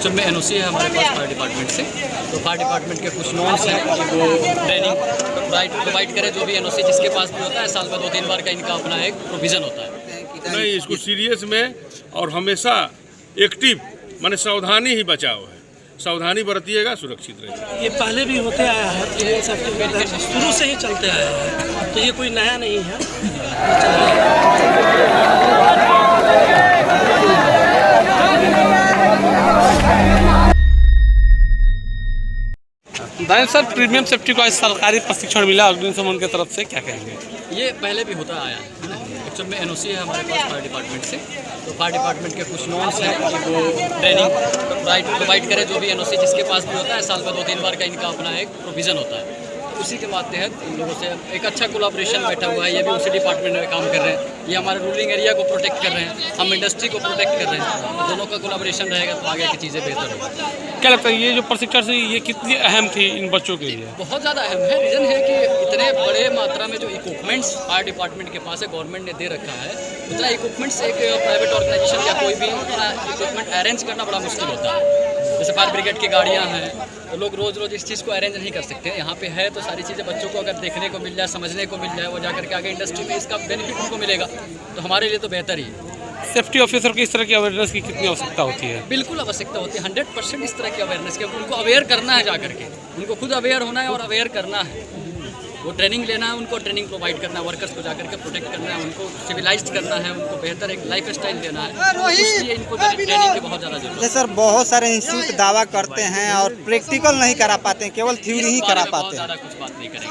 Actual में NOC है हमारे पास फायर डिपार्टमेंट से। तो फायर डिपार्टमेंट के कुछ नॉर्म्स हैं कि वो ट्रेनिंग प्रोवाइड करें। जो भी एनओसी जिसके पास भी होता है, साल में 2-3 बार का इनका अपना एक प्रोविज़न होता है। नहीं, इसको सीरियस में और हमेशा एक्टिव माने सावधानी ही बचाव है। सावधानी बरतिएगा, सुरक्षित रहिएगा। ये पहले भी होते आया है, शुरू से ही चलते आया है, तो ये कोई नया नहीं है। दानिश सर, प्रीमियम सेफ्टी को आज सरकारी प्रशिक्षण मिला अग्निशमन की तरफ से, क्या कहेंगे? ये पहले भी होता आया है। एक्चुअल में एनओसी है हमारे पास फायर डिपार्टमेंट से। तो फायर डिपार्टमेंट के कुछ नॉर्म्स हैं कि वो ट्रेनिंग प्रोवाइड करें। जो भी एनओसी जिसके पास भी होता है, साल में 2-3 बार का इनका अपना एक प्रोविज़न होता है। उसी के तहत इन लोगों से एक अच्छा कोलैबोरेशन बैठा हुआ है। ये भी उसी डिपार्टमेंट में काम कर रहे हैं। ये हमारे रूलिंग एरिया को प्रोटेक्ट कर रहे हैं, हम इंडस्ट्री को प्रोटेक्ट कर रहे हैं। तो दोनों का कोलैबोरेशन रहेगा तो आगे की चीज़ें बेहतर होगी। क्या लगता है ये जो प्रशिक्षण से ये कितनी अहम थी इन बच्चों के लिए? बहुत ज़्यादा अहम है। रीज़न है कि इतने बड़े मात्रा में जो इक्विपमेंट्स फायर डिपार्टमेंट के पास है, गवर्नमेंट ने दे रखा है। उतना इक्विपमेंट्स एक प्राइवेट ऑर्गेनाइजेशन या कोई भी उतना इक्विपमेंट अरेंज करना बड़ा मुश्किल होता है। जैसे फायर ब्रिगेड की गाड़ियाँ हैं, तो लोग रोज़ इस चीज़ को अरेंज नहीं कर सकते। यहाँ पे है तो सारी चीज़ें बच्चों को अगर देखने को मिल जाए, समझने को मिल जाए, वो जाकर के आगे इंडस्ट्री में इसका बेनिफिट उनको मिलेगा, तो हमारे लिए तो बेहतर ही है। सेफ्टी ऑफिसर की इस तरह की अवेयरनेस की कितनी आवश्यकता होती है? बिल्कुल आवश्यकता होती है। 100% इस तरह की अवेयरनेस की उनको अवेयर करना है। जाकर के उनको खुद अवेयर होना है और अवेयर करना है। वो ट्रेनिंग लेना है, उनको ट्रेनिंग प्रोवाइड करना है, वर्कर्स को जाकर के प्रोटेक्ट करना है, उनको सिविलाइज्ड करना है, उनको बेहतर एक लाइफ स्टाइल देना है। इसलिए इनको ट्रेनिंग की बहुत ज़्यादा जरूरत है। सर, बहुत सारे इंस्टीट्यूट दावा करते हैं और प्रैक्टिकल नहीं करा पाते हैं, केवल थ्योरी ही करा पाते हैं। ज़्यादा कुछ बात नहीं करेंगे।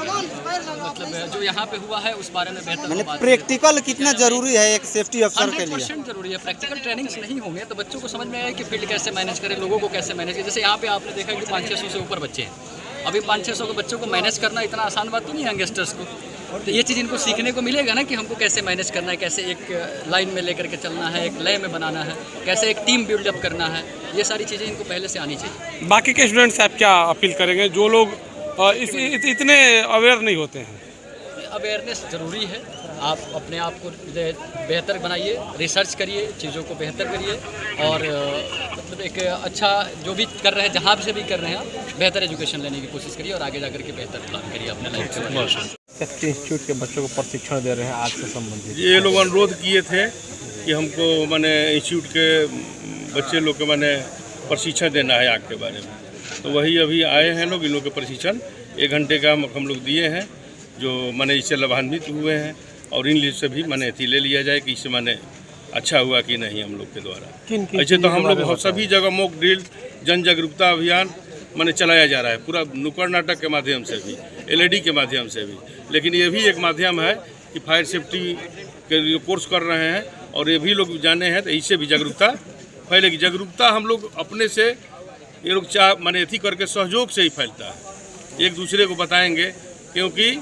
मतलब जो यहाँ पे हुआ है उस बारे में बेहतर प्रैक्टिकल कितना जरूरी है एक सेफ्टी अफसर के लिए? 100% जरूरी है। प्रैक्टिकल ट्रेनिंग्स नहीं होंगे तो बच्चों को समझ में आएगा कि फील्ड कैसे मैनेज करें, लोगों को कैसे मैनेज करें। जैसे यहाँ पे आपने देखा कि 500-600 से ऊपर बच्चे हैं। अभी 500-600 के बच्चों को मैनेज करना इतना आसान बात तो नहीं है यंगस्टर्स को। तो ये चीज़ इनको सीखने को मिलेगा ना कि हमको कैसे मैनेज करना है, कैसे एक लाइन में लेकर के चलना है, एक लय में बनाना है, कैसे एक टीम बिल्डअप करना है। ये सारी चीज़ें इनको पहले से आनी चाहिए। बाकी के स्टूडेंट्स आप क्या अपील करेंगे जो लोग इतने अवेयर नहीं होते हैं? अवेयरनेस ज़रूरी है। आप अपने आप को बेहतर बनाइए, रिसर्च करिए, चीज़ों को बेहतर करिए और मतलब एक अच्छा जो भी कर रहे हैं, जहाँ से भी कर रहे हैं, आप बेहतर एजुकेशन लेने की कोशिश करिए और आगे जाकर के बेहतर प्लान करिए अपने लाइफ से। सेफ्टी इंस्टीट्यूट के बच्चों को प्रशिक्षण दे रहे हैं आज से संबंधित। ये लोग अनुरोध किए थे कि हमको माने इंस्टीट्यूट के बच्चे लोग के माने प्रशिक्षण देना है आग के बारे में। तो वही अभी आए हैं लोग। इन लोग के प्रशिक्षण 1 घंटे का हम लोग दिए हैं, जो माने इससे लाभान्वित हुए हैं। और इन से भी माने एथी ले लिया जाए कि इससे माने अच्छा हुआ कि नहीं हम लोग के द्वारा। ऐसे तो हम लोग सभी जगह मॉक ड्रिल, जन जागरूकता अभियान माने चलाया जा रहा है, पूरा नुक्कड़ नाटक के माध्यम से भी, LED के माध्यम से भी। लेकिन ये भी एक माध्यम है कि फायर सेफ्टी के कोर्स कर रहे हैं और ये भी लोग जाने हैं, तो इससे भी जागरूकता फैलेगी। जागरूकता हम लोग अपने से ये लोग माने एथी करके सहयोग से ही फैलता है। एक दूसरे को बताएंगे, क्योंकि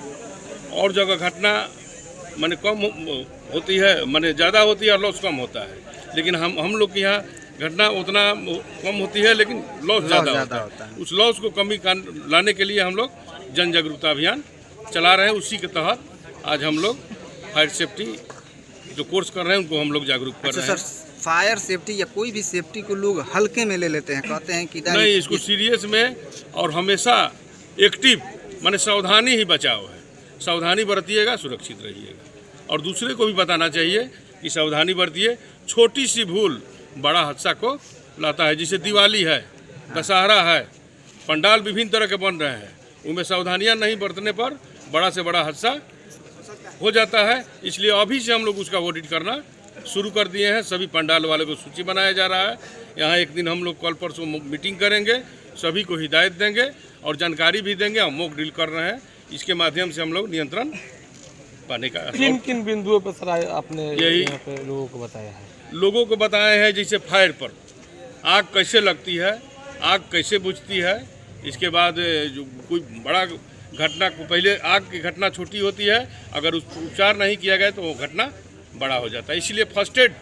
और जगह घटना माने कम होती है, माने ज़्यादा होती है और लॉस कम होता है। लेकिन हम लोग के यहाँ घटना उतना कम होती है लेकिन लॉस ज़्यादा होता है। उस लॉस को कमी लाने के लिए हम लोग जन जागरूकता अभियान चला रहे हैं। उसी के तहत आज हम लोग फायर सेफ्टी जो कोर्स कर रहे हैं उनको हम लोग जागरूक कर रहे हैं। सर, फायर सेफ्टी या कोई भी सेफ्टी को लोग हल्के में ले लेते हैं, कहते हैं कि नहीं, इसको सीरियस में और हमेशा एक्टिव माने सावधानी ही बचाव है। सावधानी बरतिएगा, सुरक्षित रहिएगा। और दूसरे को भी बताना चाहिए कि सावधानी बरतिए। छोटी सी भूल बड़ा हादसा को लाता है। जैसे दिवाली है, दशहरा है, पंडाल विभिन्न तरह के बन रहे हैं, उनमें सावधानियां नहीं बरतने पर बड़ा से बड़ा हादसा हो जाता है। इसलिए अभी से हम लोग उसका ऑडिट करना शुरू कर दिए हैं। सभी पंडाल वाले को सूची बनाया जा रहा है। यहाँ एक दिन हम लोग कल परसों मीटिंग करेंगे, सभी को हिदायत देंगे और जानकारी भी देंगे। हम मॉक ड्रिल कर रहे हैं, इसके माध्यम से हम लोग नियंत्रण पाने का। किन बिंदुओं पर सर आपने यहाँ पे लोगों को बताया है? लोगों को बताए हैं जैसे फायर पर आग कैसे लगती है, आग कैसे बुझती है। इसके बाद जो कोई बड़ा घटना को, पहले आग की घटना छोटी होती है, अगर उस उपचार नहीं किया गया तो वो घटना बड़ा हो जाता है। इसलिए फर्स्ट एड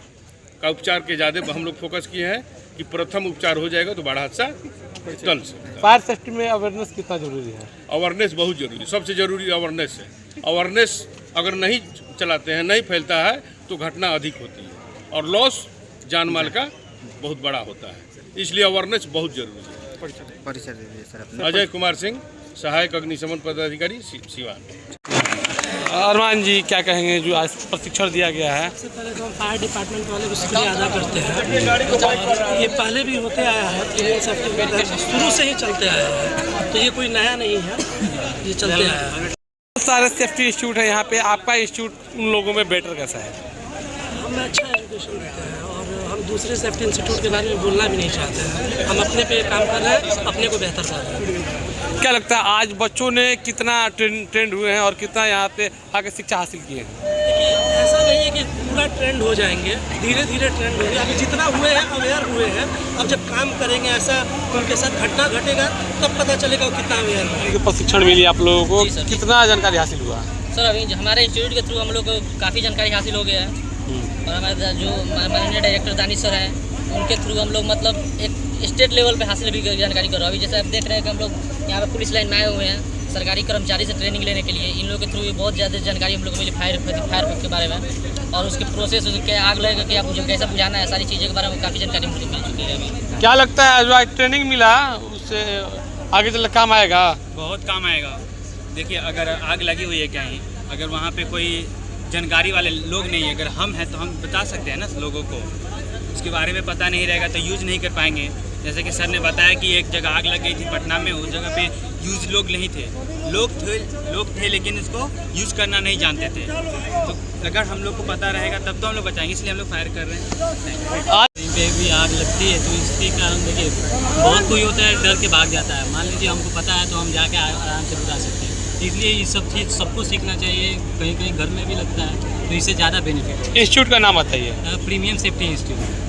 का उपचार के ज़्यादा हम लोग फोकस किए हैं कि प्रथम उपचार हो जाएगा तो बड़ा हादसा टल सकता है। फायर सेफ्टी में अवेयरनेस कितना जरूरी है? अवेयरनेस बहुत जरूरी, सबसे जरूरी अवेयरनेस है। अवेयरनेस अगर नहीं चलाते हैं, नहीं फैलता है तो घटना अधिक होती है और लॉस जान माल का बहुत बड़ा होता है। इसलिए अवेयरनेस बहुत जरूरी है। परिचय दीजिए सर अपना। अजय कुमार सिंह, सहायक अग्निशमन पदाधिकारी, सिवान। अरमान जी क्या कहेंगे जो आज प्रशिक्षण दिया गया है? सबसे पहले तो हम फायर डिपार्टमेंट वाले को शुक्रिया अदा करते हैं। ये पहले भी होते आया है, प्रीमियम सेफ्टी का शुरू से ही चलते आया है, तो ये कोई नया नहीं है, ये चलते आया है। बहुत सारे सेफ्टी इंस्टीट्यूट है यहाँ पे, आपका इंस्टीट्यूट उन लोगों में बेटर कैसा है? हमें अच्छा एजुकेशन देते हैं और हम दूसरे सेफ्टी इंस्टीट्यूट के बारे में बोलना भी नहीं चाहते हैं। हम अपने पे काम कर रहे हैं, अपने को बेहतर कर रहे हैं। क्या लगता है आज बच्चों ने कितना ट्रेंड हुए हैं और कितना यहाँ पे आके शिक्षा हासिल किए हैं? देखिए ऐसा नहीं है कि पूरा ट्रेंड हो जाएंगे, धीरे धीरे ट्रेंड होंगे। अभी जितना हुए हैं अवेयर हुए हैं, अब जब काम करेंगे ऐसा उनके साथ घटना घटेगा तब पता चलेगा वो कितना अवेयर है। प्रशिक्षण मिली आप लोगों को, जी सर। कितना जानकारी हासिल हुआ? सर अभी हमारे इंस्टीट्यूट के थ्रू हम लोग को काफ़ी जानकारी हासिल हो गया है और हमारे जो माननीय डायरेक्टर दानिश सर हैं उनके थ्रू हम लोग मतलब एक स्टेट लेवल पे हासिल भी जानकारी कर रहे हैं। अभी जैसे आप देख रहे हैं कि हम लोग यहाँ पे पुलिस लाइन में आए हुए हैं सरकारी कर्मचारी से ट्रेनिंग लेने के लिए। इन लोगों के थ्रू भी बहुत ज़्यादा जानकारी हम लोग को मिली फायर के बारे में और उसके प्रोसेस उसके आग लगेगा कि आप कैसे बुझाना है, सारी चीज़ों के बारे में काफ़ी जानकारी मुझे मिल चुकी है अभी। क्या लगता है जो आज ट्रेनिंग मिला उससे आगे चल काम आएगा? बहुत काम आएगा। देखिए अगर आग लगी हुई है कहीं, अगर वहाँ पे कोई जानकारी वाले लोग नहीं है, अगर हम हैं तो हम बता सकते हैं ना लोगों को। उसके बारे में पता नहीं रहेगा तो यूज़ नहीं कर पाएंगे। जैसे कि सर ने बताया कि एक जगह आग लग गई थी पटना में, उस जगह पे यूज़ लोग नहीं थे, लोग थे लेकिन इसको यूज़ करना नहीं जानते थे। तो अगर हम लोग को पता रहेगा तब तो हम लोग बचाएंगे, इसलिए हम लोग फायर कर रहे हैं। कहीं पे भी आग लगती है तो इसके कारण देखिए बहुत कोई होता है डर के भाग जाता है। मान लीजिए हमको पता है तो हम जाके आराम से बुझा सकते हैं। इसलिए ये सब चीज़ सबको सीखना चाहिए। कहीं कहीं घर में भी लगता है तो इससे ज़्यादा बेनिफिट है। इंस्टीट्यूट का नाम बताइए। Premium safety institute.